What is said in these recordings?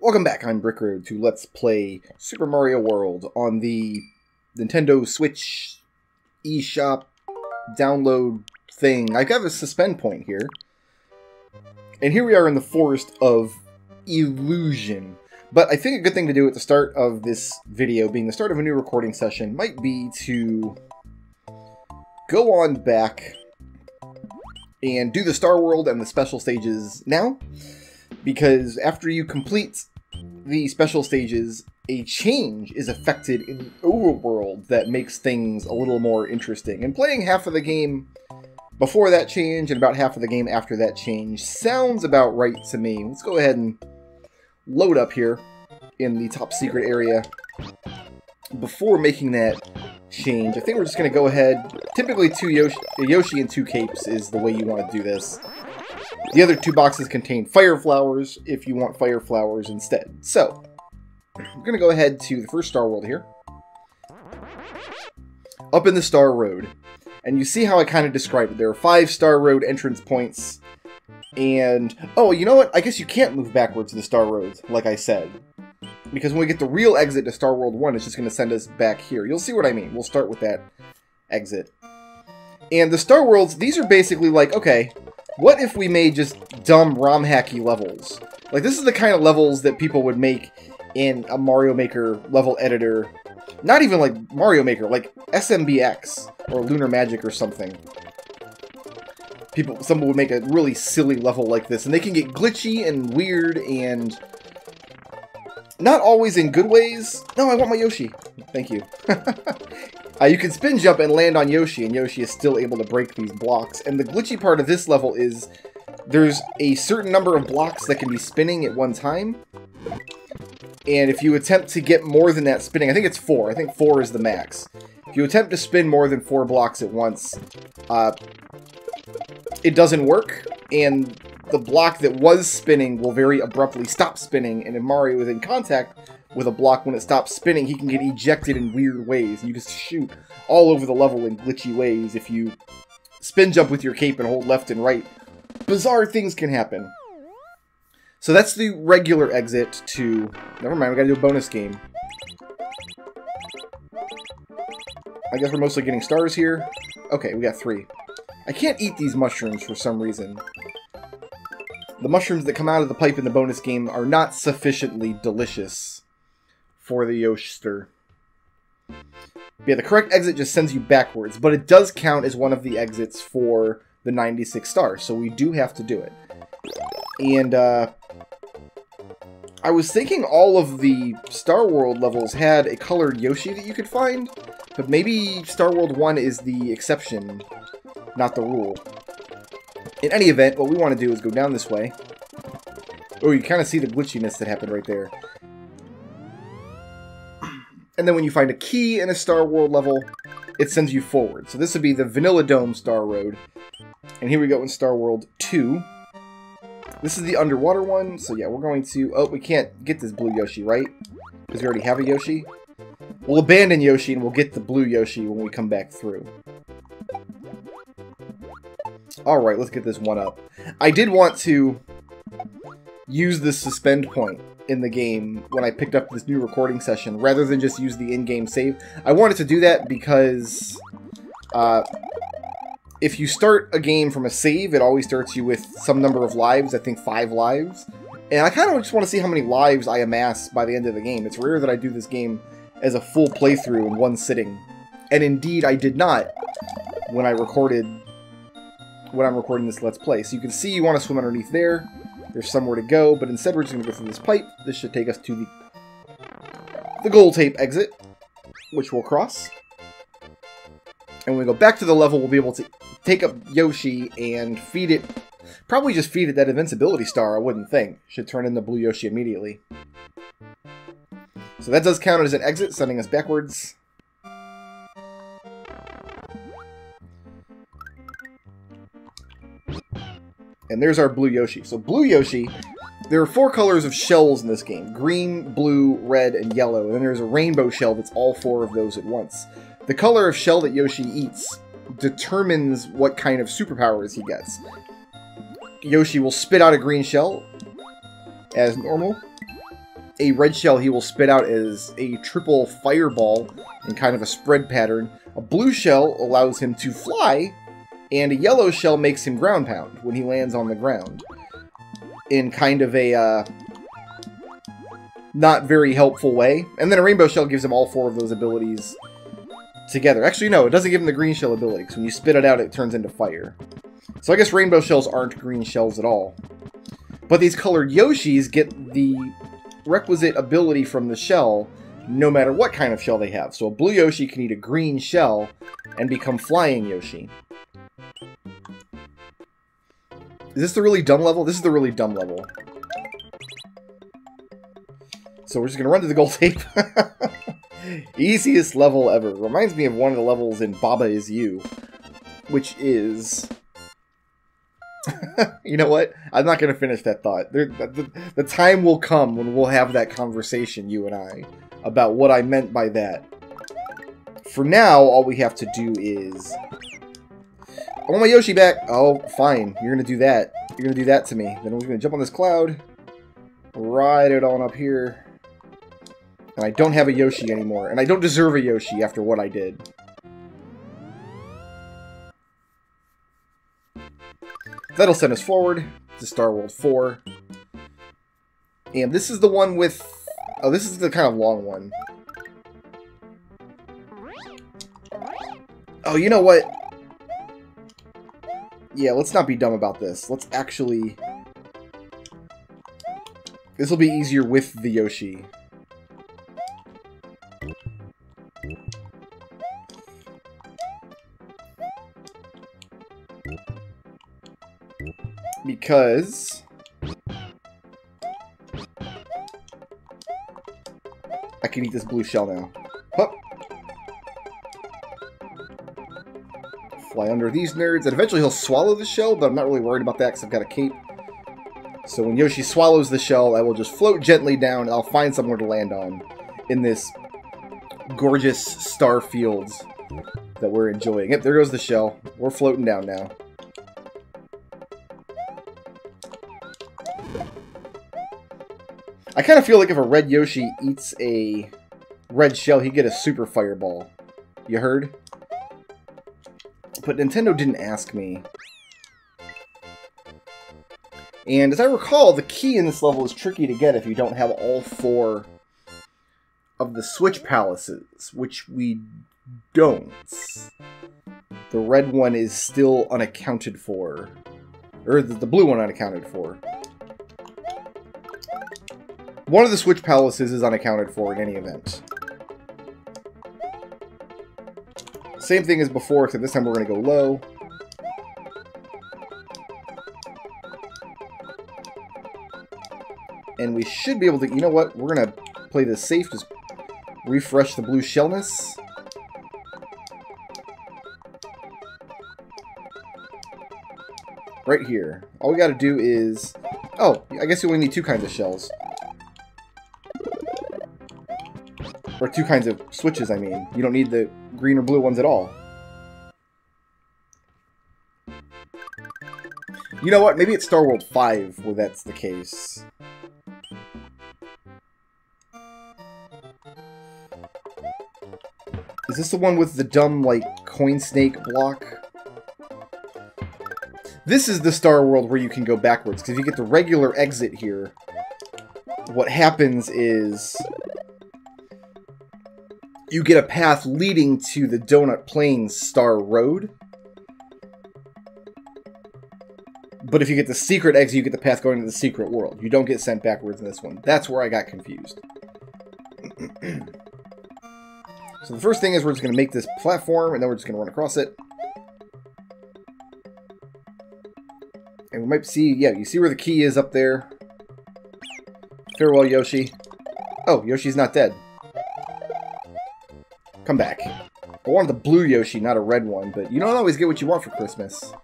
Welcome back, I'm Brickroad to Let's Play Super Mario World on the Nintendo Switch eShop download thing. I've got a suspend point here. And here we are in the Forest of Illusion. But I think a good thing to do at the start of this video, being the start of a new recording session, might be to go on back and do the Star World and the special stages now. Because after you complete the special stages, a change is affected in the overworld that makes things a little more interesting. And playing half of the game before that change and about half of the game after that change sounds about right to me. Let's go ahead and load up here in the top secret area. Before making that change, I think we're just going to go ahead. Typically, Yoshi and 2 capes is the way you want to do this. The other 2 boxes contain fire flowers if you want fire flowers instead. So, we're going to go ahead to the first Star World here. Up in the Star Road. And you see how I kind of described it. There are 5 Star Road entrance points. And, oh, you know what? I guess you can't move backwards to the Star Roads, like I said. Because when we get the real exit to Star World 1, it's just going to send us back here. You'll see what I mean. We'll start with that exit. And the Star Worlds, these are basically like, okay, what if we made just dumb ROM hacky levels? Like, this is the kind of levels that people would make in a Mario Maker level editor. Not even like Mario Maker, like SMBX or Lunar Magic or something. Someone would make a really silly level like this, and they can get glitchy and weird and not always in good ways. No, I want my Yoshi. Thank you. You can spin jump and land on Yoshi, and Yoshi is still able to break these blocks. And the glitchy part of this level is there's a certain number of blocks that can be spinning at one time. And if you attempt to get more than that spinning, I think it's 4. I think 4 is the max. If you attempt to spin more than 4 blocks at once, it doesn't work. And the block that was spinning will very abruptly stop spinning. And if Mario is in contact with a block when it stops spinning, he can get ejected in weird ways. And you can shoot all over the level in glitchy ways. If you spin jump with your cape and hold left and right, bizarre things can happen. So that's the regular exit to... Never mind, we gotta do a bonus game. I guess we're mostly getting stars here. Okay, we got 3. I can't eat these mushrooms for some reason. The mushrooms that come out of the pipe in the bonus game are not sufficiently delicious for the Yoshster. Yeah, the correct exit just sends you backwards, but it does count as one of the exits for the 96 stars, so we do have to do it. And, I was thinking all of the Star World levels had a colored Yoshi that you could find, but maybe Star World 1 is the exception, not the rule. In any event, what we want to do is go down this way. Oh, you kind of see the glitchiness that happened right there. And then when you find a key in a Star World level, it sends you forward. So this would be the Vanilla Dome Star Road. And here we go in Star World 2. This is the underwater one, so yeah, we're going to... Oh, we can't get this blue Yoshi, right? Because we already have a Yoshi. We'll abandon Yoshi and we'll get the blue Yoshi when we come back through. Alright, let's get this one up. I did want to use the suspend point in the game when I picked up this new recording session, rather than just use the in-game save. I wanted to do that because... if you start a game from a save, it always starts you with some number of lives, I think 5 lives. And I kind of just want to see how many lives I amass by the end of the game. It's rare that I do this game as a full playthrough in one sitting. And indeed, I did not when I'm recording this Let's Play. So you can see you want to swim underneath there. There's somewhere to go, but instead we're just going to go through this pipe. This should take us to the gold tape exit, which we'll cross. And when we go back to the level, we'll be able to take up Yoshi and feed it. Probably just feed it that invincibility star, I wouldn't think. Should turn into blue Yoshi immediately. So that does count as an exit, sending us backwards. And there's our blue Yoshi. So blue Yoshi, there are 4 colors of shells in this game. Green, blue, red, and yellow. And then there's a rainbow shell that's all 4 of those at once. The color of shell that Yoshi eats determines what kind of superpowers he gets. Yoshi will spit out a green shell, as normal. a red shell he will spit out as a triple fireball in kind of a spread pattern. A blue shell allows him to fly, and a yellow shell makes him ground pound when he lands on the ground. In kind of a not very helpful way. And then a rainbow shell gives him all 4 of those abilities together. Actually, no, it doesn't give him the green shell ability, because when you spit it out, it turns into fire. So I guess rainbow shells aren't green shells at all. But these colored Yoshis get the requisite ability from the shell, no matter what kind of shell they have. So a blue Yoshi can eat a green shell and become flying Yoshi. Is this the really dumb level? This is the really dumb level. So we're just going to run to the gold tape. Easiest level ever. Reminds me of one of the levels in Baba Is You, which is... You know what? I'm not going to finish that thought. The time will come when we'll have that conversation, you and I, about what I meant by that. For now, all we have to do is... I want my Yoshi back! Oh, fine. You're going to do that. You're going to do that to me. Then we're going to jump on this cloud, ride it on up here, and I don't have a Yoshi anymore. And I don't deserve a Yoshi after what I did. That'll send us forward to Star World 4. And this is the one with... Oh, this is the kind of long one. Oh, you know what? Yeah, let's not be dumb about this. Let's actually... This will be easier with the Yoshi. Because... I can eat this blue shell now. Hup. Fly under these nerds, and eventually he'll swallow the shell, but I'm not really worried about that because I've got a cape. So when Yoshi swallows the shell, I will just float gently down, and I'll find somewhere to land on in this gorgeous star fields that we're enjoying. Yep, there goes the shell. We're floating down now. I kind of feel like if a red Yoshi eats a red shell, he'd get a super fireball. You heard? But Nintendo didn't ask me. And as I recall, the key in this level is tricky to get if you don't have all 4 of the Switch Palaces, which we don't. The red one is still unaccounted for. Or the blue one unaccounted for. One of the Switch Palaces is unaccounted for in any event. Same thing as before, except this time we're going to go low. And we should be able to... You know what? We're going to play this safe. Just refresh the blue shellness. Right here. All we got to do is... Oh, I guess you only need 2 kinds of shells. Or 2 kinds of switches, I mean. You don't need the green or blue ones at all. You know what? Maybe it's Star World 5 where that's the case. Is this the one with the dumb, like, coin snake block? This is the Star World where you can go backwards, because if you get the regular exit here, what happens is... you get a path leading to the Donut Plains Star Road. But if you get the secret exit, you get the path going to the secret world. You don't get sent backwards in this one. That's where I got confused. So the first thing is we're just going to make this platform, and then we're just going to run across it. And we might see, yeah, you see where the key is up there. Farewell, Yoshi. Oh, Yoshi's not dead. Come back. I wanted the blue Yoshi, not a red one, but you don't always get what you want for Christmas.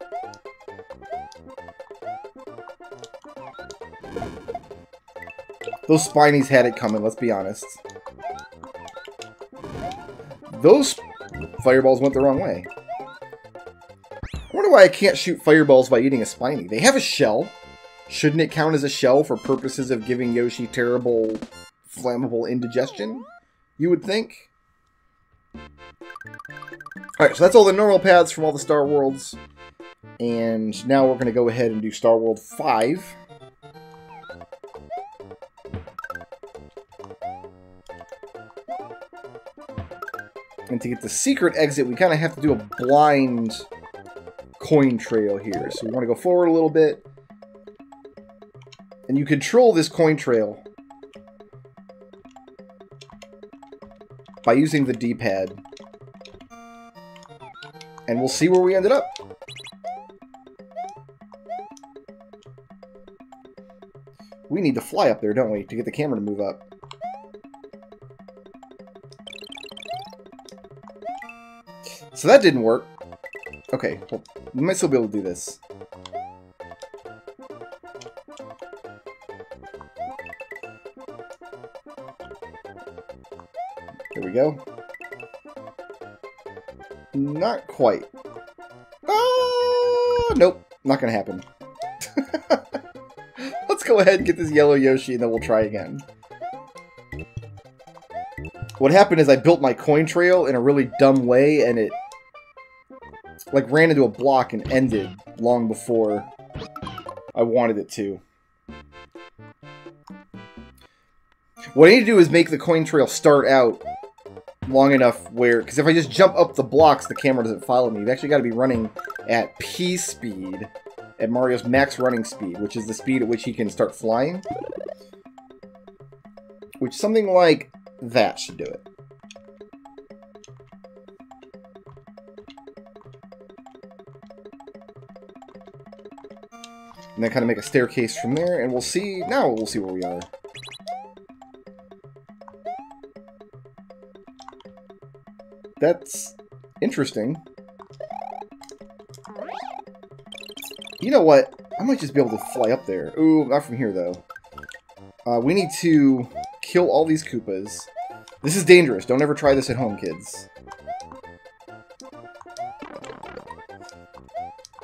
Those Spinies had it coming, let's be honest. Those fireballs went the wrong way. I wonder why I can't shoot fireballs by eating a Spiny. They have a shell. Shouldn't it count as a shell for purposes of giving Yoshi terrible flammable indigestion, you would think. Alright, so that's all the normal paths from all the Star Worlds. And now we're going to go ahead and do Star World 5. And to get the secret exit, we kind of have to do a blind coin trail here. So we want to go forward a little bit. And you control this coin trail by using the D-pad. And we'll see where we ended up. We need to fly up there, don't we, to get the camera to move up. So that didn't work. Okay, well, we might still be able to do this. There we go. Not quite. Nope, not gonna happen. Let's go ahead and get this yellow Yoshi and then we'll try again. What happened is I built my coin trail in a really dumb way and it like ran into a block and ended long before I wanted it to. What I need to do is make the coin trail start out long enough where, because if I just jump up the blocks, the camera doesn't follow me. You've actually got to be running at P speed, at Mario's max running speed, which is the speed at which he can start flying. Which something like that should do it. And then kind of make a staircase from there, and we'll see, now we'll see where we are. That's interesting. You know what? I might just be able to fly up there. Ooh, not from here, though. We need to kill all these Koopas. This is dangerous. Don't ever try this at home, kids.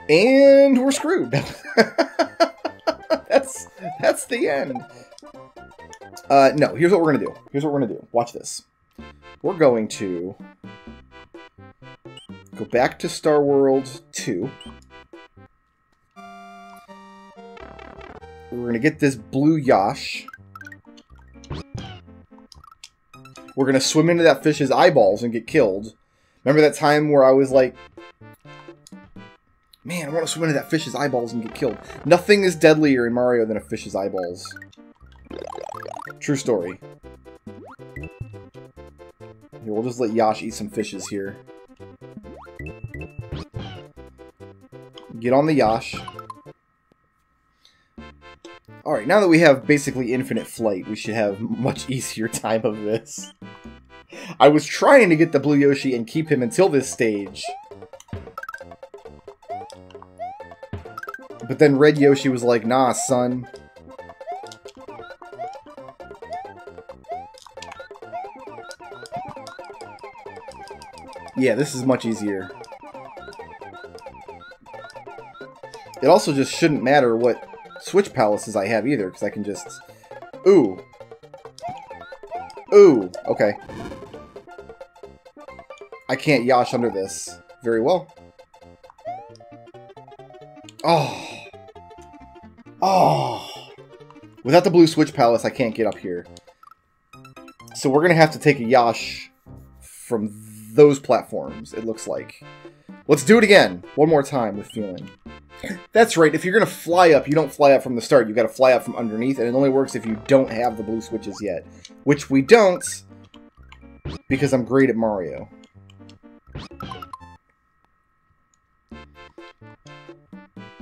And we're screwed. That's the end. No, here's what we're going to do. Here's what we're going to do. Watch this. We're going to go back to Star World 2. We're going to get this blue Yosh. We're going to swim into that fish's eyeballs and get killed. Remember that time where I was like, man, I want to swim into that fish's eyeballs and get killed. Nothing is deadlier in Mario than a fish's eyeballs. True story. Here, we'll just let Yosh eat some fishes here. Get on the Yosh. Alright, now that we have basically infinite flight, we should have much easier time of this. I was trying to get the blue Yoshi and keep him until this stage. But then red Yoshi was like, nah, son. Yeah, this is much easier. It also just shouldn't matter what Switch Palaces I have either, because I can just... Ooh. Ooh, okay. I can't Yosh under this very well. Oh. Oh. Without the blue Switch Palace, I can't get up here. So we're going to have to take a Yosh from those platforms, it looks like. Let's do it again. One more time with feeling. That's right, if you're going to fly up, you don't fly up from the start. You've got to fly up from underneath, and it only works if you don't have the blue switches yet. Which we don't, because I'm great at Mario.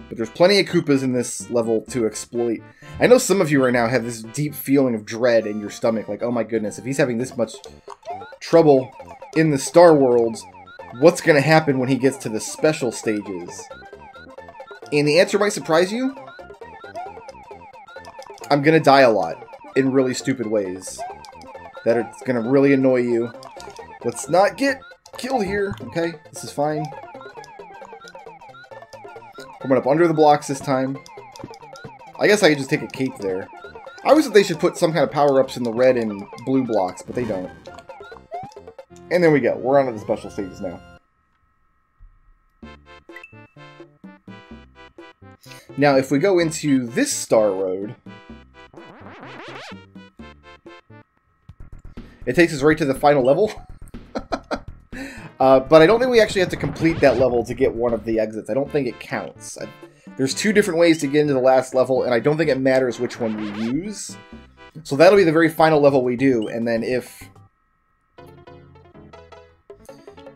But there's plenty of Koopas in this level to exploit. I know some of you right now have this deep feeling of dread in your stomach, like, oh my goodness, if he's having this much trouble in the Star Worlds, what's going to happen when he gets to the special stages? And the answer might surprise you. I'm going to die a lot in really stupid ways that are going to really annoy you. Let's not get killed here, okay? This is fine. Coming up under the blocks this time. I guess I could just take a cape there. I always thought they should put some kind of power-ups in the red and blue blocks, but they don't. And there we go. We're on to the special stages now. Now, if we go into this Star Road, it takes us right to the final level. But I don't think we actually have to complete that level to get one of the exits. I don't think it counts. There's 2 different ways to get into the last level, and I don't think it matters which one we use. So that'll be the very final level we do, and then if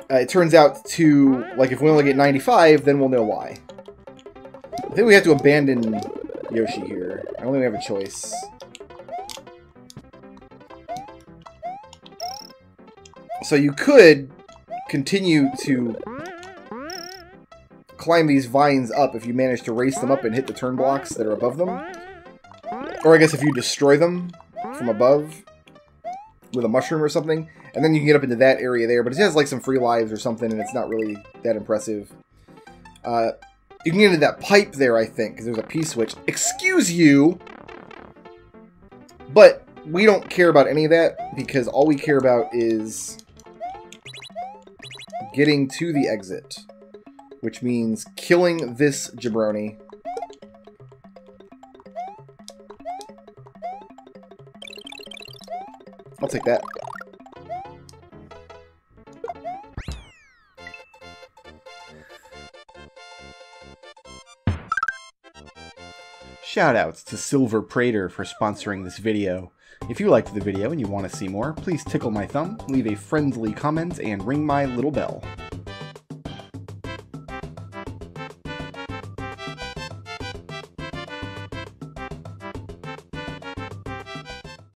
it turns out to, like, if we only get 95, then we'll know why. I think we have to abandon Yoshi here. I don't think we have a choice. So you could continue to climb these vines up if you manage to race them up and hit the turn blocks that are above them. Or I guess if you destroy them from above with a mushroom or something, and then you can get up into that area there, but it has like some free lives or something, and it's not really that impressive. You can get into that pipe there, I think, because there's a P-switch. Excuse you! But we don't care about any of that, because all we care about is getting to the exit, which means killing this jabroni. I'll take that. Shoutouts to Silver Prater for sponsoring this video. If you liked the video and you want to see more, please tickle my thumb, leave a friendly comment, and ring my little bell.